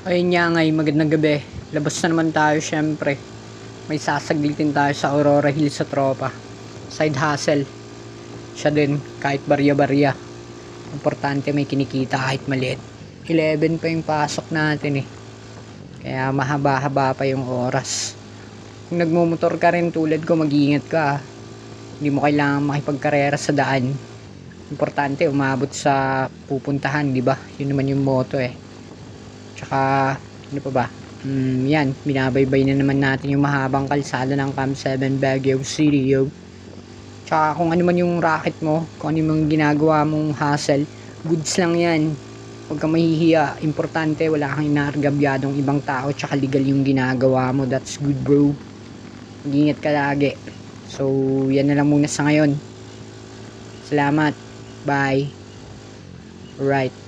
Ayun nga ngay, magandang gabi. Labas na naman tayo syempre. May sasaglitin tayo sa Aurora Hills sa tropa. Side hustle. Siya din, kahit barya-barya. Importante may kinikita kahit maliit. 11 pa yung pasok natin eh. Kaya mahaba-haba pa yung oras. Kung nagmumotor ka rin tulad ko, mag-iingat ka. Hindi mo kailangan makipagkarera sa daan. Importante umabot sa pupuntahan, di ba? Yun naman yung motto eh. Tsaka, ano pa ba? Yan, binabaybay na naman natin yung mahabang kalsada ng Camp 7 Baguio City, yo. Tsaka kung ano man yung racket mo, kung ano yung ginagawa mong hustle, goods lang yan. Huwag kang mahihiya. Importante, wala kang inaargabyadong ibang tao, tsaka legal yung ginagawa mo. That's good, bro. Mag-ingat ka lagi. So, yan na lang muna sa ngayon. Salamat. Bye. Alright.